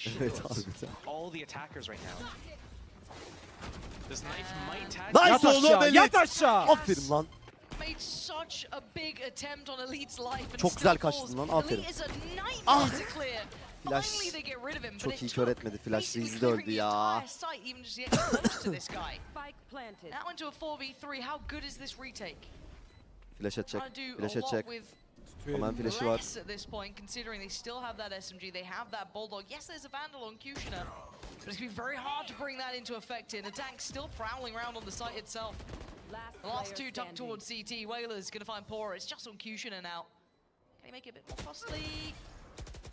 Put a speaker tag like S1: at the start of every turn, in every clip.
S1: Evet abi.
S2: All the attackers right now. This knife might tag.
S1: Nice
S3: Yat
S1: oğlum
S3: aşağı,
S1: Elite.
S3: yat aşağı.
S1: Aferin lan.
S4: Made such a big attempt on Elite's life and
S1: Çok güzel
S4: still falls.
S1: kaçtın lan, aferin.
S4: Elite is a nightmare
S1: Ah!
S4: to clear.
S1: Flash
S4: Finally they get rid of him, but
S1: çok
S4: it
S1: iyi
S4: took
S1: kör etmedi. Flash
S4: basically
S1: Rizzi de öldü
S4: clearing the
S1: ya.
S4: entire site even just to get close to this guy.
S5: Spike planted.
S4: Now into a 4v3, how good is this retake?
S1: Flash atacak.
S4: Trying to do
S1: Flash
S4: a lot
S1: atacak.
S4: with
S1: Hemen flash'ı var.
S4: less at this point, considering they still have that SMG, they have that Bulldog. Yes, there's a Vandal on Kushner, but it's going to be very hard to bring that into effect here. The tank's still prowling around on the site itself. The last two tucked towards CT. Whaler's going to find Pora. It's just on Kushner now. Can he make it a bit more costly?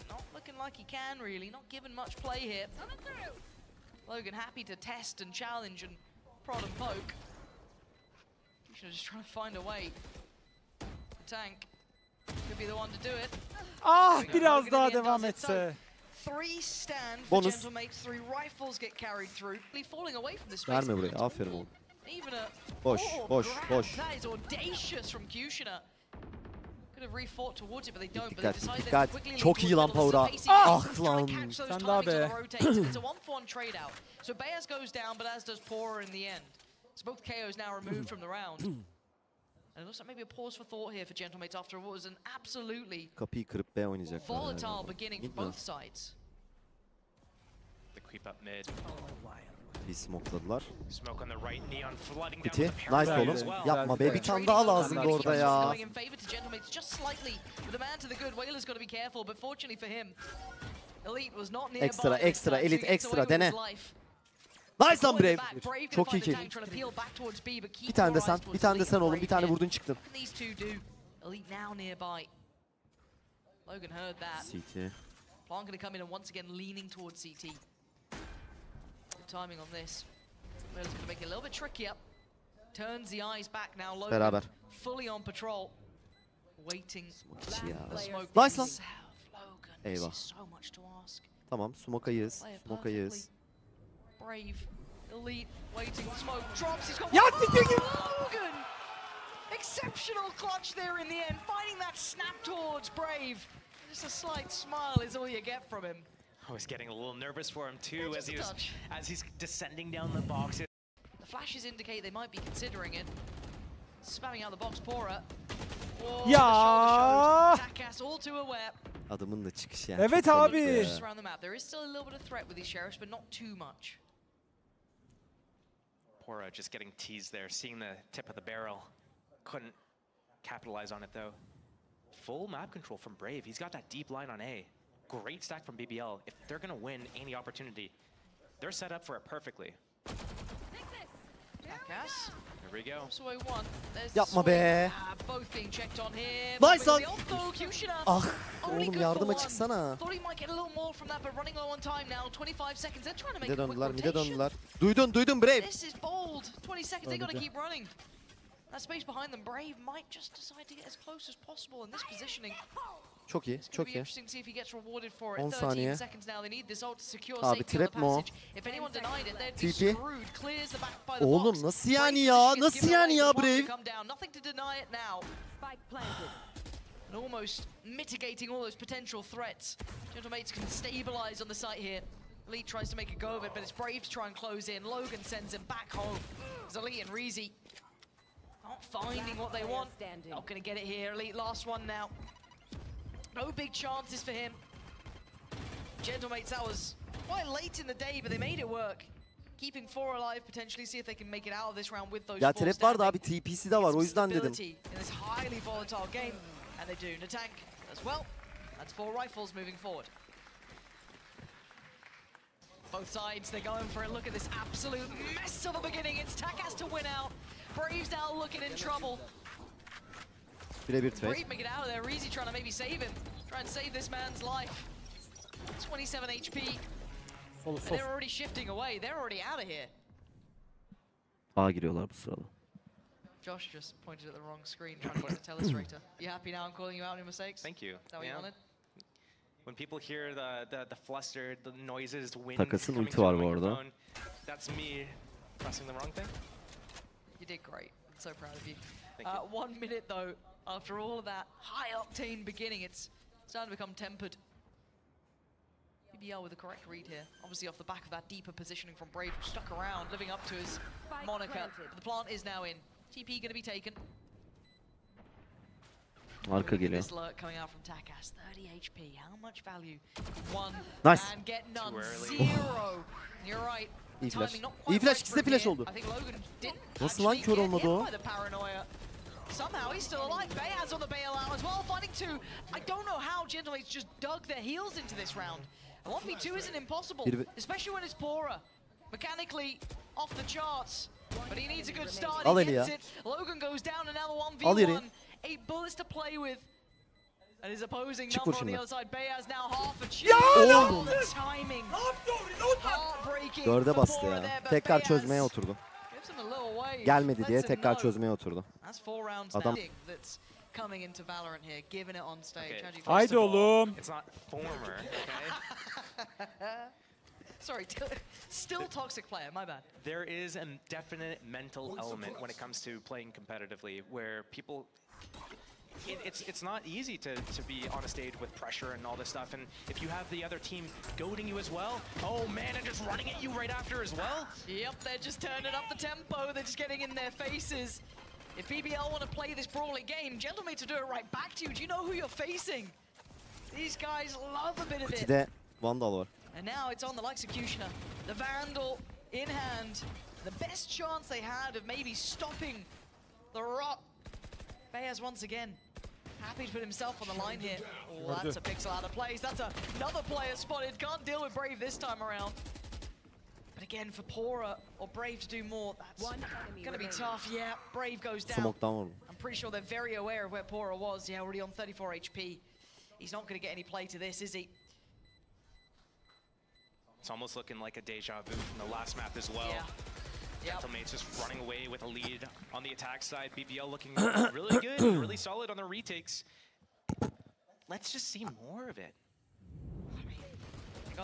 S4: Not looking like he can, really. Not given much play here. Logan happy to test and challenge and prod and poke. Kushner just trying to find a way. The tank could be the one to do it.
S3: Ah, biraz daha devam etse.
S4: 3 stand for
S1: Bonus.
S4: Gentlemates, 3 rifles get carried through. Falling away from the space.
S1: Verme buraya. Aferin oğlum.
S4: Even a
S1: Boş, boş,
S4: grab.
S1: boş.
S4: That is audacious from Kushner. Could have re-fought towards it, but they don't. But they
S1: Dikkat,
S4: decided
S1: dikkat.
S4: to quickly
S1: Çok
S4: lean
S1: iyi lan
S4: towards the
S1: Power'a.
S4: middle. It's a
S1: Ah
S4: pacing, trying to
S1: lan.
S4: catch those
S3: Sen
S4: timings
S3: daha
S4: on the
S3: be.
S4: rotates. It's a 1-for-1 trade out. So Bayaz goes down, but as does Pora in the end. So both KOs now removed from the round. And it looks like maybe a pause for thought here for Gentlemates after what was an absolutely
S1: Kapıyı kırıp B oynayacaklar.
S4: volatile beginning for both sides.
S2: The creep up mid.
S1: Bir smokladılar.
S2: Smoke on the right. Neon flooding down
S1: Biti.
S2: with the parry
S1: Nice
S2: as
S1: oğlum.
S2: well.
S1: Yapma be. Bir tane daha lazımdı orada ya.
S4: Going in favor to Gentlemates just slightly. With the man to the good, Whaler's got to be careful, but fortunately for him, Elite was not nearby.
S1: Ekstra,
S4: this
S1: ekstra,
S4: time, so
S1: Elite,
S4: he gets
S1: ekstra.
S4: away with his
S1: Dene.
S4: life.
S1: Nice lan Brave.
S4: Brave
S1: Çok
S4: gonna
S1: iyi
S4: find the
S1: kill.
S4: tank, trying to peel back towards B, but keep
S1: Bir tane de
S4: more
S1: sen.
S4: eyes
S1: Bir
S4: towards
S1: tane de
S4: Elite
S1: sen
S4: and
S1: oğlum.
S4: Brave
S1: Bir tane
S4: here.
S1: vurdun çıktın.
S4: What can these two do? Elite now nearby. Logan heard that.
S1: CT.
S4: Plan gonna come in and once again leaning towards CT. Good timing on this. Whaler's gonna make it a little bit trickier. Turns the eyes back now. Logan
S1: Beraber.
S4: fully on patrol. Waiting.
S1: İçi ya.
S4: The smoke
S1: Nice lan.
S4: himself. Logan, this
S1: Eyvah.
S4: is so much to ask.
S1: Tamam. Smoke'ayız.
S4: Play it
S1: Smoke'ayız.
S4: perfectly. Brave, Elite, waiting. Smoke drops. He's got
S3: Ya
S4: one.
S3: siktir git.
S4: Logan! Exceptional clutch there in the end. Finding that snap towards Brave. Just a slight smile is all you get from him.
S2: I was getting a little nervous for him too
S4: Just a touch.
S2: as he's descending down the box.
S4: The flashes indicate they might be considering it. Spamming out the box, Pora. Oh,
S3: Ya.
S4: Takas all too aware.
S1: Adamın da çıkışı yani.
S3: Evet
S1: çok
S3: abi.
S1: komikti ya.
S4: Just around the map. There is still a little bit of threat with these sheriffs, but not too much.
S2: Pora just getting teased there, seeing the tip of the barrel. Couldn't capitalize on it though. Full map control from Brave. He's got that deep line on A. Great stack from BBL. If they're gonna win any opportunity, they're set up for it perfectly.
S4: Takas.
S2: Here we go.
S4: So one. There's
S1: Yapma be.
S4: Both being checked on here.
S1: Nice lan. Ah
S4: Only
S1: oğlum
S4: good
S1: yardıma
S4: for one.
S1: çıksana.
S4: Thought he might get a little more from that, but running low on time now. 25 seconds. They're trying to make
S1: Mide
S4: a quick
S1: döndüler. Mide
S4: rotation.
S1: döndüler. Duydun Brave.
S4: This is bold. 20 seconds. They gotta
S3: Öldü.
S4: keep running. That space behind them. Brave might just decide to get as close as possible in this positioning.
S1: Çok iyi.
S4: It's gonna
S1: Çok
S4: be
S1: iyi.
S4: interesting to see if he gets rewarded for it.
S1: 10
S4: 13
S1: saniye.
S4: seconds now. They need this ult to secure
S1: Abi,
S4: safety on the
S1: trap mi o?
S4: passage. If anyone denied it, they'd be
S1: TP.
S4: screwed. Clears the back by the
S1: Oğlum
S4: box.
S1: nasıl
S4: Brave
S1: yani ya?
S4: position gets
S1: Nasıl
S4: given
S1: yani
S4: away,
S1: ya
S4: but one to
S1: Brave?
S4: come down. Nothing to deny it now.
S5: Spike planted.
S4: And almost mitigating all those potential threats. Gentlemates can stabilize on the site here. Elite tries to make a go of it, but it's Brave to try and close in. Logan sends him back home. It's Elite and Reezy not finding what they want. Not gonna get it here. Elite last one now. No big chances for him. Gentlemates, that was quite late in the day, but they made it work. Keeping 4 alive, potentially see if they can make it out of this round with those
S1: Ya
S4: 4
S1: trap vardı
S4: standing.
S1: abi. TP'si de var. O yüzden dedim.
S4: In this highly volatile game, and they do. The tank as well. That's 4 rifles moving forward. Both sides, they're going for a look at this absolute mess of a beginning. It's Takas to win out. Brave's now looking in trouble.
S1: Birebir trade.
S4: Brave make it out of there. Reezy trying to maybe save him. Try and save this man's life. 27 HP.
S3: Sol,
S4: And
S3: sol.
S4: they're already shifting away. They're already out of here.
S1: A giriyorlar bu sırada.
S4: Josh just pointed at the wrong screen trying to point at the telestrator. You happy now I'm calling you out on your mistakes?
S2: Thank you.
S4: Is that what you wanted?
S2: When people hear the fluster, the noises, the wind
S1: Takas'ın
S2: coming
S1: ulti
S2: through
S1: var
S2: the
S1: bu arada.
S2: microphone, that's me pressing the wrong thing.
S4: You did great. I'm so proud of you.
S2: Thank you.
S4: 1 minute though, after all of that high octane beginning, it's starting to become tempered. BBL with the correct read here. Obviously off the back of that deeper positioning from Brave, who stuck around, living up to his moniker. The plant is now in. TP gonna be taken.
S1: Arka geliyor.
S4: This lurk coming out from Takas. 30 HP. How much value? One.
S1: Nice.
S4: And get none.
S2: Too early.
S4: Zero. You're right.
S1: İyi flash.
S4: Timing not
S1: İyi
S4: quite
S1: flash.
S4: right
S1: İkisi de
S4: from
S1: flash
S4: here.
S1: oldu.
S4: I think Logan didn't
S1: Nasıl lan
S4: actually
S1: kör
S4: get
S1: olmadı
S4: hit
S1: o?
S4: by the paranoia. Somehow he's still alive. Beyaz on the bailout as well, finding two. I don't know how Gentlemates just dug their heels into this round. A 1v2 isn't impossible, especially when it's Pora. Mechanically off the charts, but he needs a good start.
S1: Al
S4: He
S1: Eli
S4: gets
S1: ya.
S4: it. Logan goes down, and now the
S1: Al Yeri.
S4: 1v1. 8 bullets to play with. And his opposing
S1: Çık
S4: number on
S1: şimdi.
S4: the other side. Beyaz now half a chip.
S1: Oğlum.
S4: Timing. Heartbreaking
S1: Dörde
S4: for
S1: bastı
S4: Pora
S1: ya.
S4: there, but
S1: Tekrar
S4: Beyaz
S1: çözmeye oturdu.
S4: gives him a little wave.
S1: Gelmedi diye
S4: Lets him
S1: tekrar
S4: know.
S1: çözmeye oturdu.
S4: That's 4 rounds
S1: Adam-
S4: now that's coming into Valorant here, giving it on stage.
S2: Okay.
S4: How do you
S3: Haydi
S2: First of all,
S3: oğlum.
S2: It's not former, okay?
S4: Sorry, still toxic player, my bad.
S2: There is a definite mental element when it comes to playing competitively where people... It's not easy to be on a stage with pressure and all this stuff, and if you have the other team goading you as well, oh man, and just running at you right after as well.
S4: Yep, they're just turning up the tempo, they're just getting in their faces. If BBL want to play this brawling game, Gentlemates to do it right back to you. Do you know who you're facing? These guys love a bit of it.
S1: Kuti'de Vandal var.
S4: And now it's on the Executioner. The Vandal in hand. The best chance they had of maybe stopping the rot. Beyaz once again. Happy to put himself on the line here. Oh, that's a pixel out of place. That's another player spotted. Can't deal with Brave this time around. But again, for Pora or Brave to do more, that's going to be tough. Yeah, Brave goes down.
S1: Smoke'dan vurdu.
S4: I'm pretty sure they're very aware of where Pora was. Yeah, already on 34 HP. He's not going to get any play to this, is he?
S2: It's almost looking like a deja vu from the last map as well.
S4: Yeah. Yep.
S2: Gentlemates just running away with a lead on the attack side. BBL looking really good, really solid on their retakes. Let's just see more of it.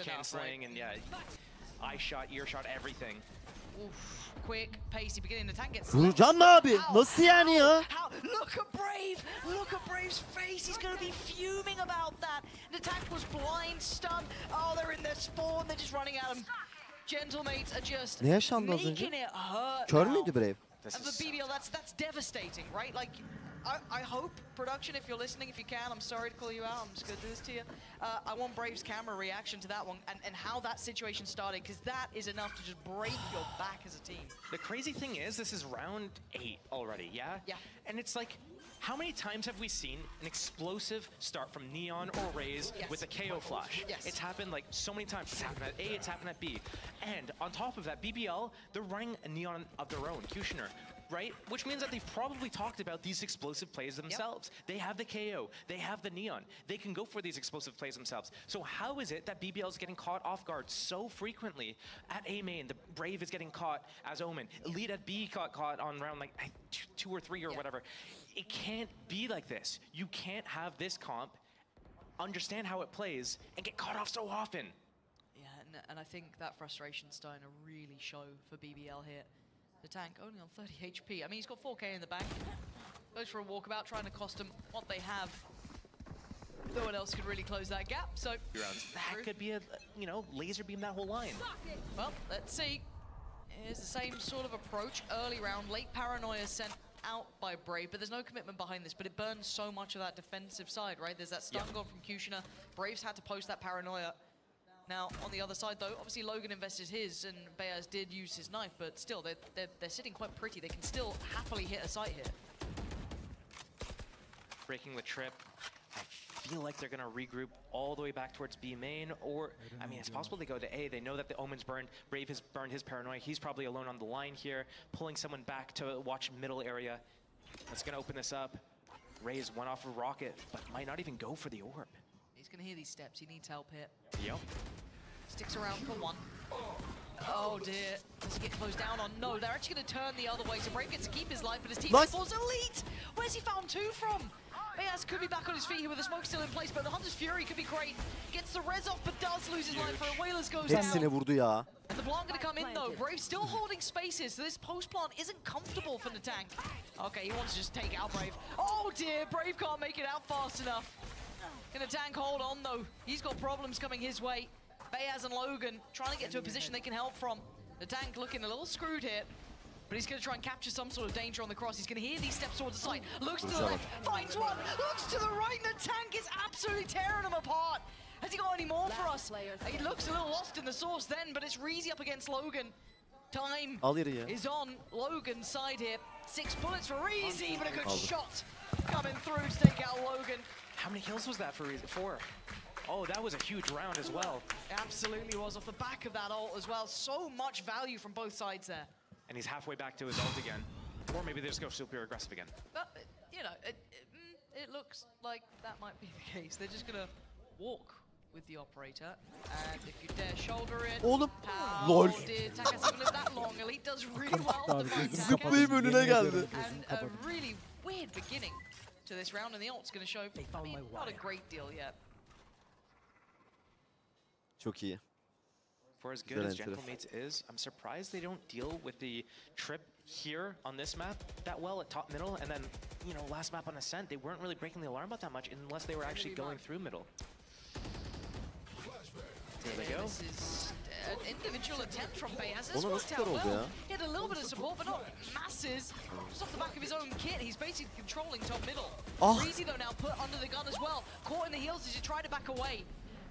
S2: Canceling and yeah, eye shot, ear shot, everything.
S4: Oof, quick, pacey, beginning the tank gets...
S1: Vurcan abi. Nasıl yani ya?
S4: How? Look at Brave! Look at Brave's face! He's going to be fuming about that! The tank was blind, stunned. Oh, they're in their spawn, they're just running at him. Gentlemates are just
S1: Ne yaşandı az önce?
S4: making it hurt
S1: Kör
S4: now.
S1: müydü Brave?
S2: This
S4: And for
S2: is
S4: BBL, that's devastating, right? Like, I hope, production, if you're listening, if you can, I'm sorry to call you out, I'm just going to do this to you. I want Brave's camera reaction to that one and how that situation started, because that is enough to just break your back as a team.
S2: the crazy thing is this is round 8 already, yeah?
S4: Yeah.
S2: And it's like, how many times have we seen an explosive start from Neon or Raze
S4: Yes.
S2: with a KO flash?
S4: Yes.
S2: It's happened like so many times. It's happened at A, it's happened at B. And on top of that, BBL, they're running a Neon of their own, Kushner, right? Which means that they've probably talked about these explosive plays themselves. They have the KO, they have the Neon. They can go for these explosive plays themselves. So how is it that BBL is getting caught off guard so frequently? At A main, the Brave is getting caught as Omen. Elite at B got caught on round like 2 or 3 or whatever. It can't be like this. You can't have this comp, understand how it plays, and get caught off so often.
S4: Yeah, and I think that frustration's starting to really show for BBL here. The tank only on 30 HP. I mean, he's got 4k in the bank. Goes for a walkabout, trying to cost them what they have. No one else could really close that gap, so...
S2: That could be a, laser beam that whole line.
S4: Well, let's see. Here's the same sort of approach. Early round, late paranoia sent out by Brave, but there's no commitment behind this, but it burns so much of that defensive side, right? There's that stun gone from Kushner. Braves had to post that paranoia. Now, on the other side, though, obviously Logan invested his, and Beyaz did use his knife, but still, they're sitting quite pretty. They can still happily hit a site here.
S2: Breaking the trip. I feel like they're going to regroup all the way back towards B main, or, I mean, it's possible they go to A. They know that the Omen's burned. Brave has burned his paranoia. He's probably alone on the line here, pulling someone back to watch middle area. That's going to open this up. Raze went off a rocket, but might not even go for the orb.
S4: He's going to hear these steps. He needs help here.
S2: Yep.
S4: Sticks around for one. Oh dear. Does he get closed down on? No, they're actually going to turn the other way. So Brave gets to keep his life, but his team falls elite. Where's he found 2 from? Beyaz could be back on his feet here with the smoke still in place, but the Hunter's Fury could be great. Gets the res off, but does lose his life for it. Whalers goes
S1: Hepsini
S4: down.
S1: vurdu ya.
S4: And the plant going to come in though. Brave still holding spaces, so this post plant isn't comfortable for the tank. Okay, he wants to just take out Brave. Oh dear, Brave can't make it out fast enough. Can the tank hold on though? He's got problems coming his way. Bayaz and Logan trying to get to a position they can help from. The tank looking a little screwed here. But he's going to try and capture some sort of danger on the cross. He's going to hear these steps towards the side. Looks to the left, finds one. Looks to the right, and the tank is absolutely tearing him apart. Has he got any more for us? He looks a little lost in the source then, but it's Reezy up against Logan. Time is on Logan's side here. 6 bullets for Reezy, but a good shot coming through to take out Logan.
S2: How many kills was that for Reezy? 4. Oh, that was a huge round as well.
S4: Absolutely was, off the back of that ult as well. So much value from both sides there.
S2: And he's halfway back to his ult again. Or maybe they just go super aggressive again.
S4: But, you know, it looks like that might be the case. They're just going to walk with the operator. And if you dare shoulder it...
S1: Oğlum.
S4: How
S1: Lol.
S4: did Takas even live that long? Elite does really well on the fight.
S1: Zıplayıp önüne geldi.
S4: And a really weird beginning to this round. And the ult's going to show, I mean, not a great deal yet.
S1: Çok iyi.
S2: For as good as Gentlemates is, I'm surprised they don't deal with the trip here on this map that well at top middle, and then, you know, last map on Ascent, they weren't really breaking the alarm about that much unless they were actually going through middle. There they go.
S4: This is an individual attempt from Bayaz. This
S1: Ona
S4: worked
S1: nasıl
S4: out
S1: oldu
S4: well.
S1: ya?
S4: He had a little bit of support, but not masses. Just off the back of his own kit, he's basically controlling top middle. Reezy though now put under the gun as well. Caught in the heels as he tried to back away.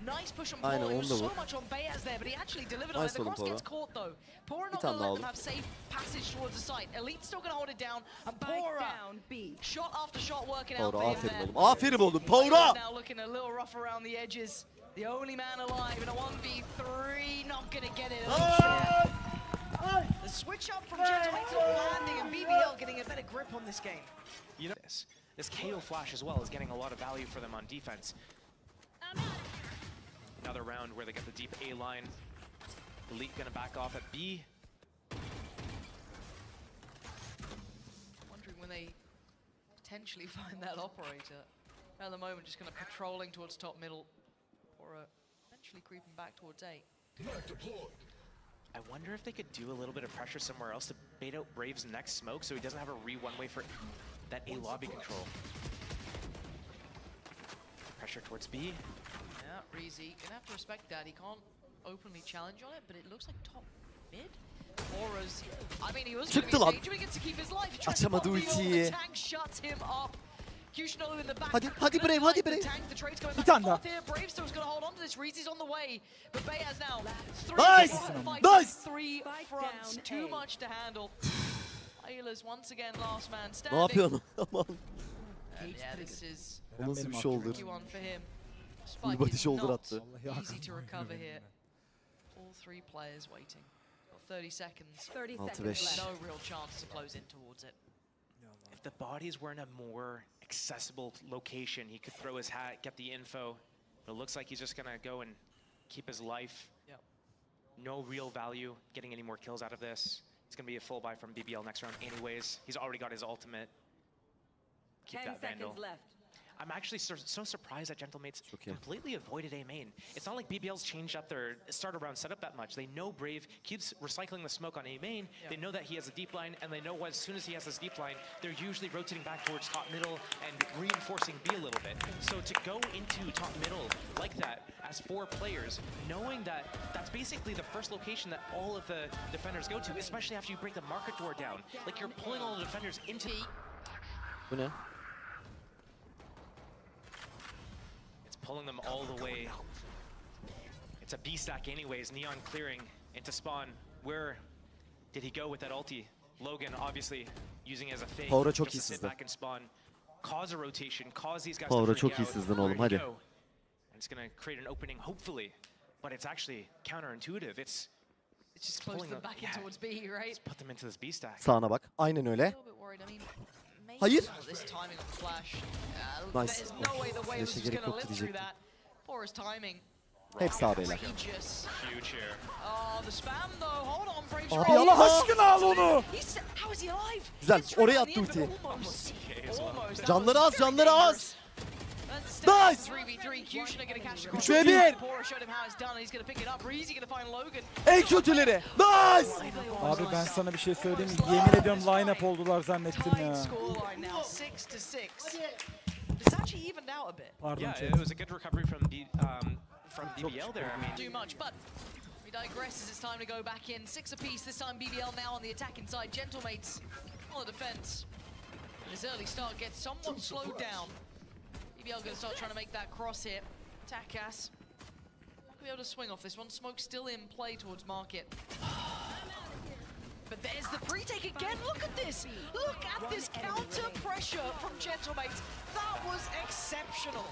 S4: Nice push on Pora. It was so much on Bayaz there, but he actually delivered on it. The cross gets caught though. Pora not going to let them have safe passage towards the site. Elite's still going to hold it down. And Pora, shot after shot working out for him there.
S1: Aferin oğlum. Pora!
S4: Now looking a little rough around the edges. The only man alive in a 1v3, not going to get it. The switch up from Gentlemates to landing, and BBL getting a better grip on this game.
S2: You know, this KO flash as well is getting a lot of value for them on defense. Another round where they get the deep A line. Elite gonna back off at B.
S4: Wondering when they potentially find that operator. At the moment, just kind of patrolling towards top middle, or eventually creeping back towards A.
S2: I wonder if they could do a little bit of pressure somewhere else to bait out Brave's next smoke so he doesn't have a one-way for that A lobby control. Pressure towards B.
S4: Yeah, Reezy, gonna have to respect that. He can't openly challenge on it, but it looks like top mid. Bora's, I mean, he was going to be in danger, he gets to keep his life. He tries to pop the tank shuts him up. Kushnalu in the back.
S1: Hadi Brave, hadi Brave.
S4: The trade's going back and forth here. Brave still's going to hold on to this. Reezy's on the way, but Bayaz now.
S1: Nice!
S4: 3 fronts, too much to handle. Ayla's once again last man standing.
S1: Ne yapıyorsun? Aman.
S4: Yeah, this is
S1: Nasıl bir shoulder?
S4: tricky one for him.
S1: Full body shoulder attı.
S4: Easy to recover here. All 3 players waiting. Got 30 seconds.
S5: 30
S1: Altı
S5: seconds
S1: beş.
S5: left.
S4: No real chance to close in towards it.
S2: If the bodies were in a more accessible location, he could throw his hat, get the info. But it looks like he's just gonna go and keep his life.
S4: Yep.
S2: No real value getting any more kills out of this. It's gonna be a full buy from BBL next round anyways. He's already got his ultimate. Keep
S5: 10
S2: that Vandal.
S5: seconds left.
S2: I'm actually so surprised that Gentlemates completely avoided A main. It's not like BBL's changed up their starter round setup that much. They know Brave keeps recycling the smoke on A main. Yeah. They know that he has a deep line, and they know as soon as he has this deep line, they're usually rotating back towards top middle and reinforcing B a little bit. So to go into top middle like that as 4 players, knowing that that's basically the first location that all of the defenders go to, especially after you break the market door down. Like you're pulling all the defenders into...
S1: Bu ne?
S2: Pulling them all the way. It's a B stack anyways. Neon clearing into spawn. Where did he go with that ulti? Logan obviously using it as a fake.
S1: Power'a çok
S2: just to sit
S1: iyisizdi.
S2: back and spawn. Cause a rotation. Cause these guys
S1: Power'a
S2: to
S1: çok
S2: freak out.
S1: iyisizdin oğlum, hadi.
S2: And it's gonna create an opening hopefully. But it's actually counterintuitive. It's just
S4: Close
S2: pulling
S4: them back in towards B, right?
S2: Just put them into this B stack.
S1: Sağına bak. Aynen öyle. Hayır.
S4: This timing on flash.
S1: Nice.
S4: There's no way the wave is just going to live through that. Poor his timing.
S1: Hep sağ beyler.
S2: Huge here.
S4: Oh, the spam though. Hold on, Brave's
S1: Abi
S4: right.
S1: Allah aşkına al onu.
S4: How is he alive?
S1: Güzel. Oraya attı ultiyi. Canları az, canları az. Nice! 3v1. En kötüleri. Nice!
S3: Abi ben sana bir şey söyleyeyim mi? Yemin ediyorum line-up oldular zannettim ya.
S4: It's actually evened out a bit.
S3: Pardon
S2: Yeah,
S3: chat.
S2: it was a good recovery from the from BBL there. I mean,
S4: too much, but we digress as it's time to go back in. 6 apiece this time. BBL now on the attack inside. Gentlemates on the defense. This early start gets somewhat slowed down. BBL going to start trying to make that cross here. Takas not be able to swing off this one. Smoke still in play towards Market. But there's the pre-take again. Look at this. Look at this counter pressure from Gentlemates. That was exceptional.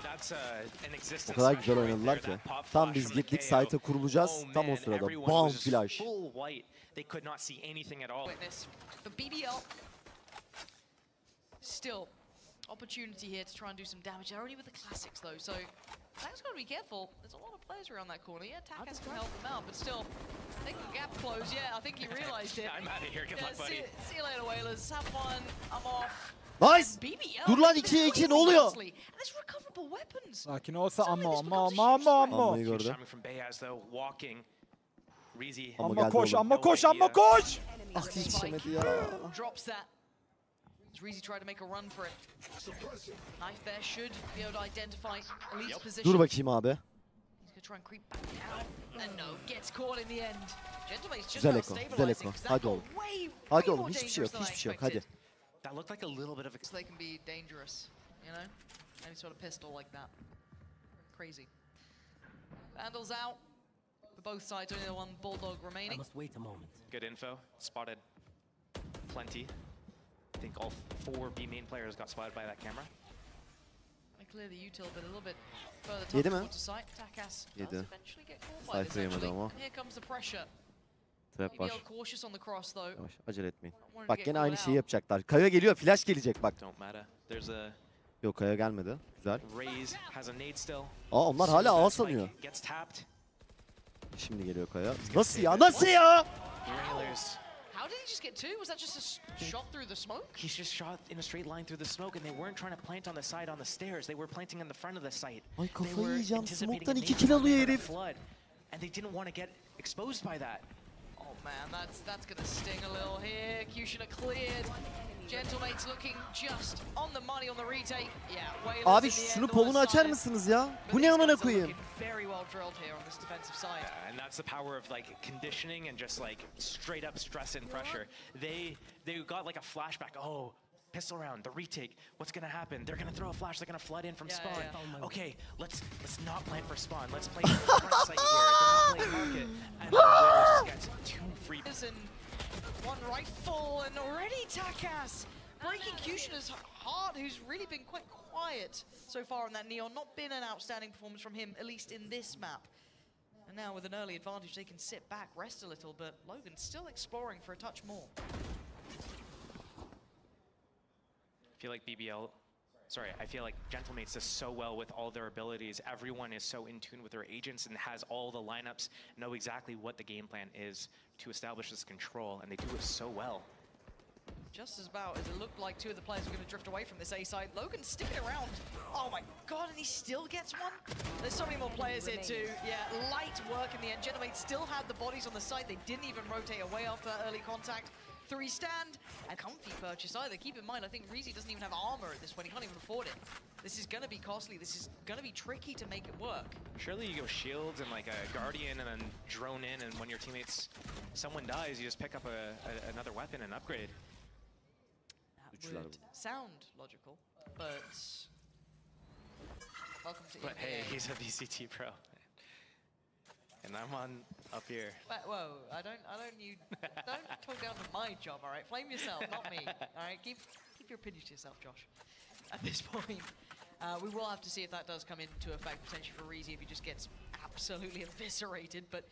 S2: That's an existence.
S1: O kadar güzel oynadılar ki. Tam biz gittik site'a kurulacağız. Tam o sırada bam flash.
S2: They could not see anything at all.
S4: But BBL still opportunity here to try and do some damage. They're only with the classics though, so Tak's got to be careful. There's a lot of players around that corner. Yeah, Takas can help them out, but still, they can gap close. Yeah, I think he realized it.
S2: I'm out of here. Good luck, buddy.
S4: See you later, Whalers. Have fun. I'm off.
S1: Nice.
S4: BBL.
S1: Dur lan 2'ye 2 ne oluyor?
S4: And there's recoverable weapons.
S3: Sakin olsa
S1: Ammayı gördü.
S2: From Beyaz though, walking. Reezy.
S3: Amma koş, amma koş, amma koş.
S1: Ah yetişemedi ya.
S4: Drops that. Reezy tried to make a run for it. Knife there should be able to identify Elite's position.
S1: Dur bakayım abi.
S4: He's gonna try and creep back down. And no, gets caught in the end. Gentlemate's just
S1: Güzel
S4: about
S1: Eko, güzel
S4: stabilizing.
S1: Eko. Hadi oğlum. Hadi oğlum, hiçbir şey yok, hiçbir şey yok. Hadi.
S2: That looked like a little bit of a...
S4: So they can be dangerous, you know? Any sort of pistol like that. Crazy. Vandals out. For both sides, only the one Bulldog remaining.
S5: I must wait a moment.
S2: Good info. Spotted plenty. I think all 4 B main players got spotted by that camera.
S4: I clear the util, but a little bit further
S1: Yedi mi?
S4: towards the site. Takas does
S1: Yedi.
S4: eventually get caught by this
S1: Sayfa yemedi
S4: actually.
S1: ama.
S4: And here comes the pressure.
S1: Trap var.
S4: BBL cautious on the cross though.
S1: Yavaş, acele etmeyin.
S4: Wanted to
S1: Bak
S4: get
S1: gene
S4: caught
S1: aynı
S4: out.
S1: şeyi yapacaklar. Kaya geliyor, flash gelecek bak.
S2: Don't matter. There's a...
S1: Yok Kaya gelmedi. Güzel.
S2: Raze has a nade still.
S1: Aa onlar hala A sanıyor.
S2: Gets tapped.
S1: Şimdi geliyor Kaya. Nasıl ya? Nasıl ya?
S2: Railers.
S4: How did he just get 2? Was that just a shot through the smoke?
S2: He's just shot in a straight line through the smoke, and they weren't trying to plant on the side on the stairs. They were planting in the front of the site.
S1: Ay
S2: They
S1: kafayı
S2: were
S1: yiyeceğim.
S2: anticipating
S1: Smoke'tan
S2: a
S1: 2
S2: nade
S1: kill alıyor
S2: from a
S1: herif.
S2: flood, and they didn't want to get exposed by that.
S4: Oh man, that's gonna sting a little here. Kushner cleared. Gentlemates looking just on the money on the retake. Yeah, Whalers
S1: Abi
S4: in the
S1: şunu
S4: end
S1: polunu
S4: on the
S1: açar
S4: side.
S1: mısınız ya?
S4: But
S1: Bu ne
S4: these
S1: amına
S4: guys are
S1: koyayım?
S4: looking very well drilled here on this defensive side.
S2: And that's the power of like conditioning and just like straight up stress and pressure. They got like a flashback. Oh, pistol round, the retake. What's gonna happen? They're gonna throw a flash. They're gonna flood in from spawn. Okay, let's not plan for spawn. Let's play front site here. They're not playing market. And the Whalers just gets 2 free.
S4: And one rifle, and already Takas breaking Kushner's heart, who's really been quite quiet so far on that Neon. Not been an outstanding performance from him, at least in this map. And now with an early advantage, they can sit back, rest a little, but Logan's still exploring for a touch more.
S2: I feel like I feel like Gentlemates does so well with all their abilities. Everyone is so in tune with their agents and has all the lineups, know exactly what the game plan is to establish this control, and they do it so well.
S4: Just as about as it looked like 2 of the players were going to drift away from this A side. Logan's sticking around. Oh my god, and he still gets one? There's so many more players here too. Yeah, light work in the end. Gentlemates still had the bodies on the side. They didn't even rotate away after that early contact. 3 stand, a comfy purchase either. Keep in mind, I think Reezy doesn't even have armor at this point. He can't even afford it. This is going to be costly. This is going to be tricky to make it work.
S2: Surely you go shields and like a guardian and then drone in, and when your teammates, someone dies, you just pick up another weapon and upgrade.
S4: That would sound logical, but welcome to
S2: But hey,
S4: EBA.
S2: he's a VCT pro. And I'm on up here.
S4: But, whoa, don't talk down to my job, all right? Flame yourself, not me, all right? Keep your opinions to yourself, Josh. At this point, we will have to see if that does come into effect, potentially for Reezy, if he just gets absolutely eviscerated. But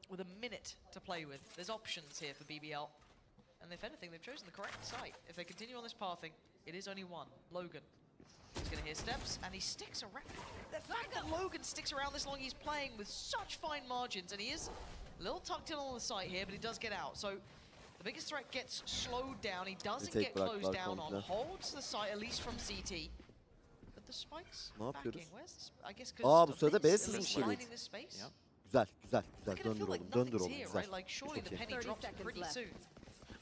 S4: with a minute to play with, there's options here for BBL. And if anything, they've chosen the correct site. If they continue on this pathing, it is only one, Logan. He's going to hear steps, and he sticks around. The fact that Logan sticks around this long, he's playing with such fine margins, and he is a little tucked in on the site here, but he does get out. So the biggest threat gets slowed down. He doesn't get closed down on, holds the site, at least from CT. But the spikes backing. Where's the I guess because
S1: bu sırada B sızmış
S4: Elite
S1: Elite.
S4: this space.
S1: Güzel, güzel, güzel.
S4: It's gonna
S1: Döndür
S4: feel like
S1: oğlum, döndür
S4: nothing's
S1: oğlum.
S4: here,
S1: Güzel.
S4: right? Like surely the penny drops pretty soon.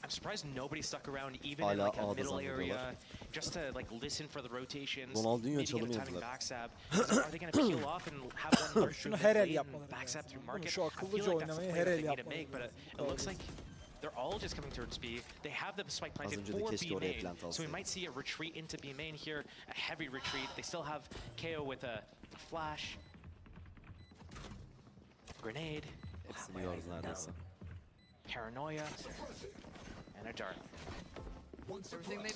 S2: I'm surprised nobody stuck around even in like a middle area just to like listen for the rotations. Maybe get a timing backstab. Are they going to peel off and have one burst through mid lane and backstab through market? I feel like that's the play they need to make, but it looks like they're all just coming towards B. They have the spike planted for B main, so we might see a retreat into B main here, a heavy retreat. They still have KO with a flash, grenade, paranoia, and a dart.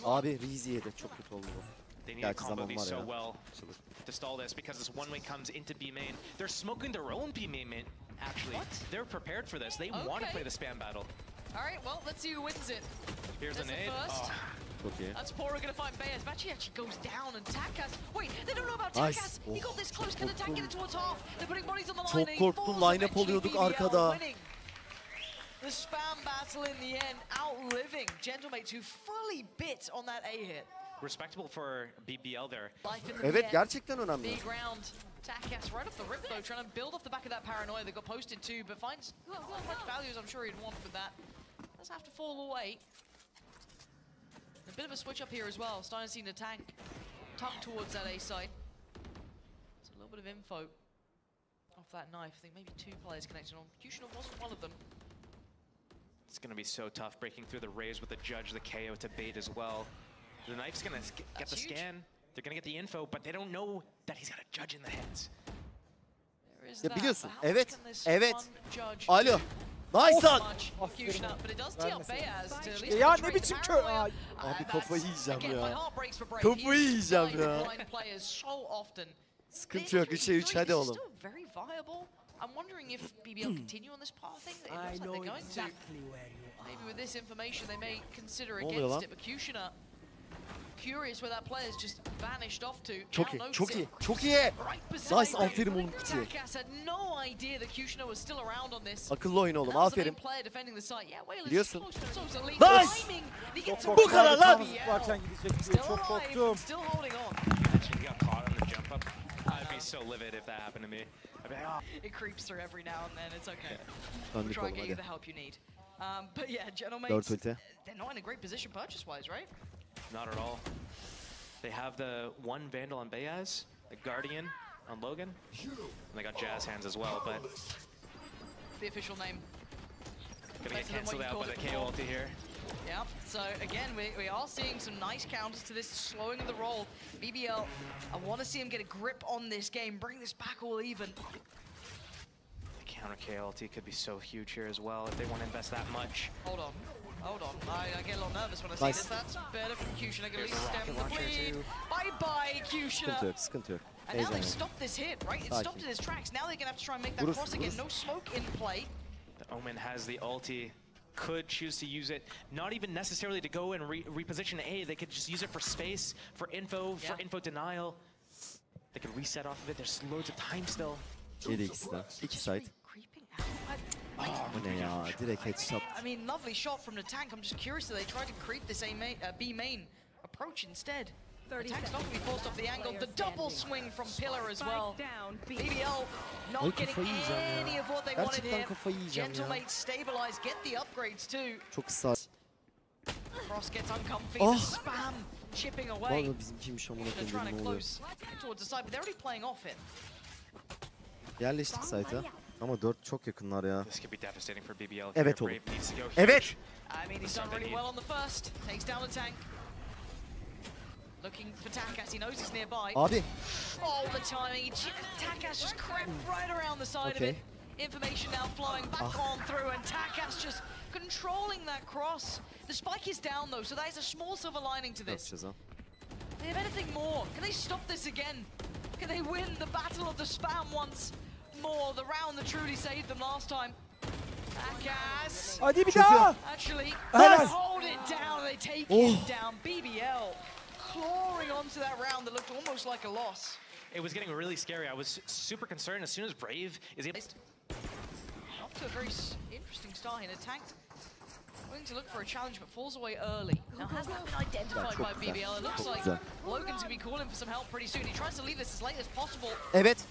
S1: Abi Reezy yedi, çok kötü oldu bu.
S2: They need to combo these so well to stall this because this one way comes into B main. They're smoking their own B main, actually. They're prepared for this. They want to play the spam battle.
S4: All right, well, let's see who wins it.
S2: Here's a nade.
S1: Okay.
S4: That's Pora gonna find Beyaz. Bachi actually goes down and Takas. Wait, they don't know about Takas. He got this close. Can the tank get it towards half? They're putting bodies on the line.
S1: Çok korktum, line-up oluyorduk arkada.
S4: The spam battle in the end, outliving Gentlemates, who fully bit on that A hit.
S2: Respectable for BBL there.
S1: Evet, gerçekten önemli.
S4: Big round. Takas right off the rip though, trying to build off the back of that paranoia. They got posted too, but finds not much value as I'm sure he'd want with that. Does have to fall away. A bit of a switch up here as well. Starting to see the tank tucked towards that A side. It's a little bit of info off that knife. I think maybe 2 players connected on. Kushner wasn't one of them.
S2: It's going to be so tough breaking through the Rays with the Judge, the KO to bait as well. The knife's going to get the scan. They're going to get the info, but they don't know that he's got a Judge in the heads.
S1: Ya biliyorsun. Evet. Evet. Alo. Nice lan.
S3: Ya ne biçim kör.
S1: Abi kafayı yiyeceğim ya. Kafayı yiyeceğim ya. Sıkıntı yok. 3'e 3 hadi oğlum.
S4: I'm wondering if BBL continue on this path thing. It looks like they're going to. Maybe with this information they may consider against it. But Kushner, curious where that player's just vanished off to.
S1: Çok iyi, çok iyi, çok iyi. Nice, aferin oğlum kutuya. Akıllı oyun oğlum, aferin. Biliyorsun. Nice! Bu kadar lan!
S3: Varken gidecek diye çok korktum.
S2: I'd be so livid if that happened to me. I'd be like, oh.
S4: It creeps through every now and then. It's okay. We'll try and get you the help you need. But yeah, Gentlemates, they're not in a great position purchase-wise, right?
S2: Not at all. They have the one Vandal on Beyaz, a Guardian on Logan, and they got Jazz hands as well, but...
S4: The official name.
S2: Gonna get cancelled out by the KO ulti here.
S4: Yeah, so again, we are seeing some nice counters to this slowing of the roll. BBL, I want to see him get a grip on this game, bring this back all even.
S2: The counter KO ulti could be so huge here as well if they want to invest that much.
S4: Hold on. I get a little nervous when I see this. That's better from Kushner. At least stem the bleed. Bye-bye, Kushner.
S1: Sıkıntı yok.
S4: And now they've stopped this hit, right? It stopped in his tracks. Now they're going to have to try and make that cross again. No smoke in play.
S2: The Omen has the ulti. Could choose to use it, not even necessarily to go and reposition A. They could just use it for space, for info denial. They could reset off of it. There's loads of time still.
S1: 7x'de. 2 side. Bu ne ya? Direkt headshot.
S4: I mean, lovely shot from the tank. I'm just curious if they tried to creep this B main approach instead. The tank's not going to be forced off the angle. The double swing from Pillar as well. BBL not getting any of what they wanted here. Gentlemates stabilize, get the upgrades too.
S1: Çok kısa.
S4: Cross gets uncomfy. The spam chipping away.
S1: Vallahi bizimkiymiş amına
S4: They're trying
S1: koyayım,
S4: to
S1: ne oluyor?
S4: close towards the side, but they're already playing off it.
S1: Yerleştik site'a. Ama 4 çok yakınlar ya.
S2: This could be devastating for BBL.
S1: Evet oğlum. Evet.
S4: I mean, he's done really well on the first. Takes down the tank. Looking for Takas, he knows he's nearby.
S1: Abi.
S4: Oh, the timing. Takas just crept right around the side of it. Information now flowing back on through, and Takas just controlling that cross. The spike is down though, so that is a small silver lining to this. They have anything more. Can they stop this again? Can they win the battle of the spam once more? The round that truly saved them last time. Takas.
S3: Hadi bir daha.
S4: Actually, they hold it down. They take it down. BBL. Clawing onto that round that looked almost like a loss.
S2: It was getting really scary. I was super concerned as soon as Brave is able
S4: Off to a very interesting start here. The tank going to look for a challenge but falls away early. Now has that been identified by BBL? It looks like Logan's going to be calling for some help pretty soon. He tries to leave this as late as possible.
S1: Evet.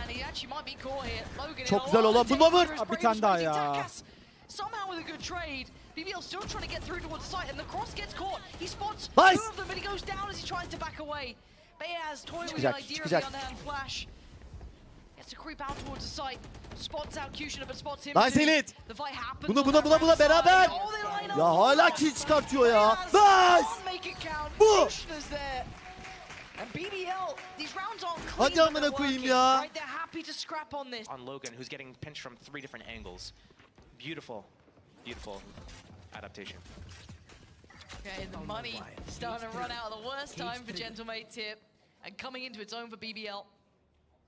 S4: And he actually might be caught here. Logan
S1: çok güzel olan bu lover.
S3: Bir tane daha ya.
S4: Somehow with a good trade, BBL still trying to get through towards the site, and the cross gets caught. He spots
S1: Nice.
S4: 2 of them, but he goes down as he tries to back away. Beyaz toying with the
S1: Çıkacak,
S4: idea of
S1: çıkacak.
S4: the underhand flash. Gets to creep out towards the site. Spots out Kushina, but spots him
S1: Nice
S4: too.
S1: Elit.
S4: The fight happens.
S1: Buna
S4: on
S1: buna
S4: that
S1: buna buna
S4: right side.
S1: beraber.
S4: Oh, they line up.
S1: Ya hala kill çıkartıyor ya.
S4: Beyaz
S1: Nice.
S4: can't make it count.
S1: Bu.
S4: Kushina's there. And BBL, these rounds aren't clean.
S1: Hadi
S4: but
S1: amına
S4: they're
S1: koyayım
S4: working,
S1: ya.
S4: right? They're happy to scrap on this.
S2: On Logan, who's getting pinched from 3 different angles. Beautiful, beautiful adaptation.
S4: Okay, the money starting to run out at the worst time for Gentlemates here. And coming into its own for BBL.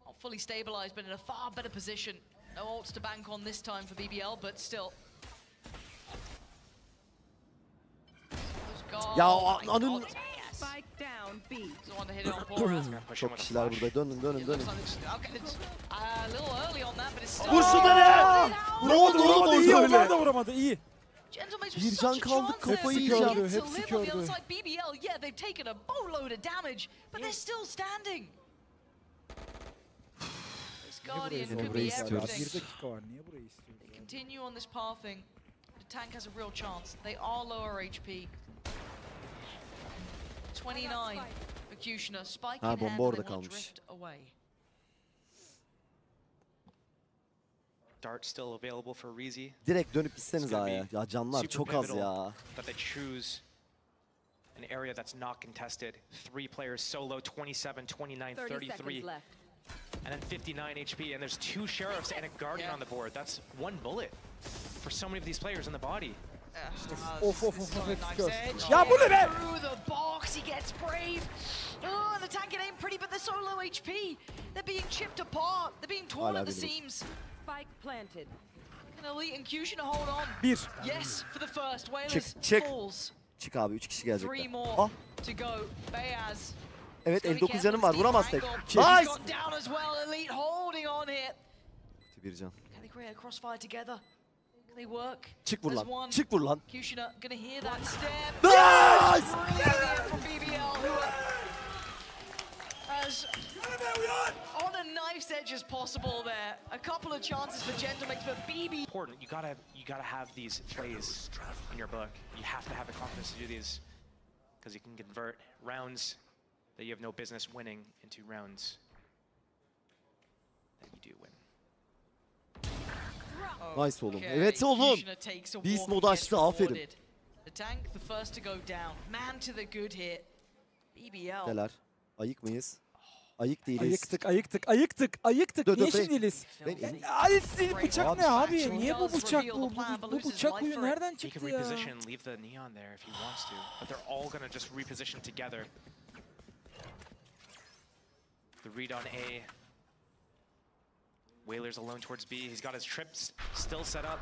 S4: Not fully stabilized, but in a far better position. No ults to bank on this time for BBL, but still.
S1: Ya
S4: Oh my
S1: anın.
S4: God, yes.
S5: Spike down B.
S4: He's the one to hit it on Boras.
S1: Çok kişiler burada. Dönün dönün dönün.
S4: Okay, it's a little early on that, but it's still.
S1: Vur şunları!
S3: Vuramadı, vuramadı. İyi,
S1: öyle.
S3: onlar da vuramadı. İyi.
S4: Gentlemen,
S1: Bir can kaldı, kafayı
S3: yiyeceğim.
S4: Hepsi
S3: Hepsi
S4: kördü.
S3: kördü.
S4: BBL, yeah, they've taken a boatload of damage, but they're still standing. This Guardian
S1: burayı
S4: could be
S1: istiyoruz?
S4: everything.
S3: 1 dakika var. Niye burayı istiyoruz?
S4: They continue on this pathing. The tank has a real chance. They are lower HP. 29 for Kushina. Spike
S1: Ha,
S4: in
S1: bomba
S4: hand,
S1: orada
S4: they will
S1: kalmış.
S4: drift away.
S2: Dart still available for Reezy.
S1: Direkt dönüp gitseniz A'ya. Ya canlar
S2: Super
S1: çok az
S2: pivotal
S1: ya.
S2: that they choose an area that's not contested. 3 players solo, 27, 29,
S5: 30
S2: 33,
S5: seconds left.
S2: and then 59 HP. And there's 2 sheriffs and a guardian on the board. That's 1 bullet for so many of these players in the body.
S3: Of, of,
S4: This is
S3: of,
S4: so
S3: hepsi
S4: nice
S3: kör.
S4: edge.
S3: Ya bu ne be?
S4: Through the box, he gets brave. Oh, and the tank can aim pretty, but they're so low HP. They're being chipped apart. They're being torn
S1: Hala
S4: at the
S1: bilmiyorum.
S4: seams.
S5: Spike planted.
S4: Can Elite and Kushina hold on?
S3: 1.
S4: Yes, for the first. Whalers
S1: çık.
S4: falls.
S1: Çık abi 3 kişi
S4: 3
S1: gelecekler.
S4: more
S1: Ah
S4: to go. Beyaz.
S1: evet
S4: Gotta be
S1: 59 canım
S4: careful
S1: var
S4: with
S1: vuramaz
S4: Steve
S1: tek.
S4: Angle. He's
S1: Nice.
S4: got down as well. Elite holding on here.
S1: Bir can.
S4: Can they create a crossfire together? Can they work?
S1: Çık vur
S4: as
S1: lan.
S4: one?
S1: Çık vur lan.
S4: Kushina gonna hear that step.
S1: Nice.
S4: Brilliant from BBL, who are as on a knife's edge as possible there. A couple of chances for Gentlemates, but BB.
S2: Important. You gotta have these plays in your book. You have to have the confidence to do these because you can convert rounds that you have no business winning into rounds that you do win.
S1: Nice oğlum.
S4: Okay,
S1: Evet oğlum.
S4: Kushina takes a
S1: Beast
S4: walk
S1: modu
S4: and gets
S1: açtı, aferin.
S4: rewarded. The tank, the first to go down. Man to the good here. BBL.
S1: Neler? Ayık mıyız? Ayık değiliz.
S3: Ayıktık, ayıktık, ayıktık, ayıktık.
S1: Dur, dur,
S3: Niye
S1: ben-
S3: şimdi değiliz?
S1: Ben-
S3: Ay sizin bıçak ne abi? Niye bu bıçak
S4: Reveal
S3: bu?
S4: the plan, but
S3: Bu
S4: loses
S3: bıçak
S4: life
S3: huyu
S4: for it.
S3: nereden
S2: He
S3: çıktı
S2: can
S3: ya?
S2: reposition, leave the neon there if he wants to, but they're all gonna just reposition together. The read on A. Whalers alone towards B. He's got his trips still set up.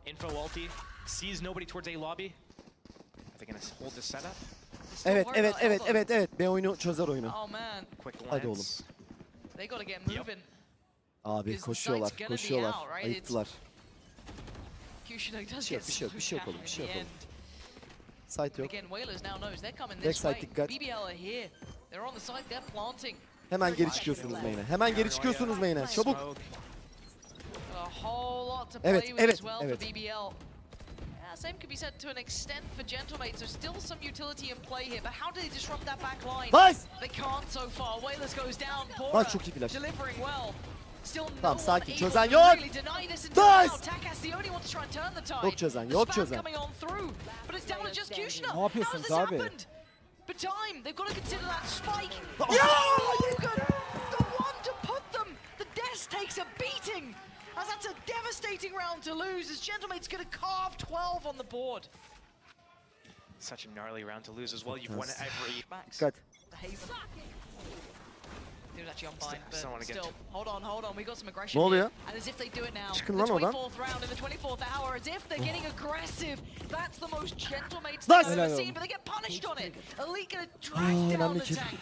S2: Info ulti. Sees nobody towards A lobby. Are they gonna hold this setup?
S4: Still
S1: Evet
S4: worried
S1: evet
S4: about
S1: evet
S4: elbow.
S1: evet evet. B oyunu çözer oyunu.
S4: Oh man,
S2: Quick
S1: Hadi
S2: glance.
S4: they gotta get moving.
S1: Abi
S4: Because the
S1: koşuyorlar
S4: site's gonna be
S1: koşuyorlar.
S4: out, right?
S1: Ayıktılar.
S4: Kushina does
S1: Bir şey yok,
S4: get
S1: bir şey yok, bir şey
S4: slowed
S1: yapalım,
S4: down
S1: bir şey
S4: in the
S1: yapalım.
S4: end.
S1: Site yok.
S4: Again, Whalers now knows they're coming this
S1: Backside
S4: way.
S1: dikkat.
S4: BBL are here. They're on the site, they're planting.
S1: Hemen geri çıkıyorsunuz main'e. Hemen geri çıkıyorsunuz main'e. Çabuk.
S2: Smoke.
S4: A whole lot to play
S1: Evet,
S4: with
S1: evet,
S4: as well
S1: evet.
S4: for BBL. Yeah, same could be said to an extent for Gentlemates. There's still some utility in play here, but how do they disrupt that back line?
S1: Nice.
S4: They can't so far. Whalers goes down.
S1: Nice,
S4: Bora
S1: çok iyi flash.
S4: delivering well. Still no
S1: Tamam,
S4: one
S1: sakin.
S4: able
S1: Çözen
S4: to
S1: yok.
S4: really deny this until
S1: Nice.
S4: now. Takas the only one to try and turn the tide.
S1: Yok çözen,
S4: The
S1: yok
S4: spam
S1: çözen.
S4: coming on through, but it's down to just Kushina.
S3: Ne yapıyorsunuz
S4: How has this
S3: abi?
S4: happened? But time, they've got to consider that spike.
S1: Yeah!
S4: Logan, the one to put them. The Des takes a beating. As that's a devastating round to lose, as Gentlemate's going to carve 12 on the board.
S2: Such a gnarly round to lose as well. You've won every.
S4: Max,
S1: Dikkat.
S4: the Haven. He was actually on bind,
S2: Still wanna
S4: but
S2: get
S4: still,
S2: to-
S4: hold on, we got some aggression
S1: Ne oluyor?
S4: here. And as if they do it now,
S1: Çıkın
S4: the
S1: lan oradan.
S4: 24th round in the 24th hour, as if they're getting aggressive. That's the most Gentlemates
S1: Nice.
S4: I've ever
S3: Helal
S4: seen,
S3: olsun.
S4: but they get punished on it. Elite gonna drag down
S1: önemli
S4: the
S1: kill.
S4: tank.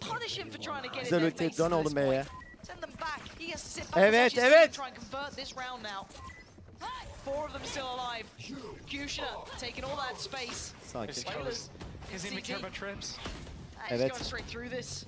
S4: Punish him for trying to get
S1: Güzel
S4: in their
S1: ulti,
S4: faces
S1: dön
S4: at
S1: oğlum
S4: this
S1: B'ye.
S4: point. Send them back. He has to sit back
S1: Evet,
S4: and watch his team
S1: evet.
S4: try and convert this round now. 4 of them still alive. Kushina taking all that space.
S1: Sakin.
S4: Whalers
S2: His
S4: in
S2: immature
S4: CT.
S2: about trips.
S4: He's
S1: Evet.
S4: going straight through this.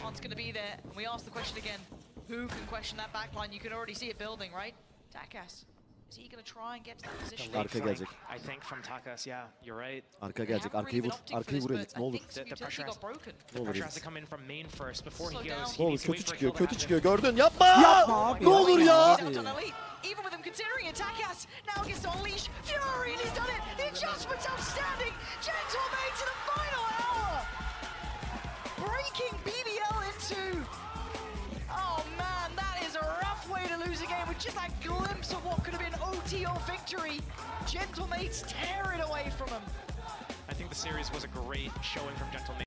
S4: Hunt's going to be there. We ask the question again. Who can question that backline? You can already see it building, right? Takas, is he going to try and get to that position?
S1: Arka gelecek.
S2: I think from Takas, yeah, you're right.
S1: Arka gelecek. Arkayı vur. Arkayı vur Elit. Ne olur.
S2: The pressure has,
S1: Ne olur
S2: pressure has to
S1: Elit.
S2: come in from main first before he
S4: Slow
S2: goes.
S4: down.
S2: He
S1: Ne olur
S2: needs to
S1: kötü
S2: wait for a
S1: çıkıyor.
S2: kill to
S1: Kötü
S2: happen.
S1: çıkıyor. Gördün. Yapma!
S3: Yapma abi.
S1: Ne olur ya!
S4: Even with him considering it, Takas now gets to unleash fury, and he's done it. The adjustment's outstanding. Gentle mate to the final hour, breaking BBL in two. Oh man, that is a rough way to lose a game with just that glimpse of what could have been OT or victory. Gentle mates tear it away from him.
S2: I think the series was a great showing from Gentleman.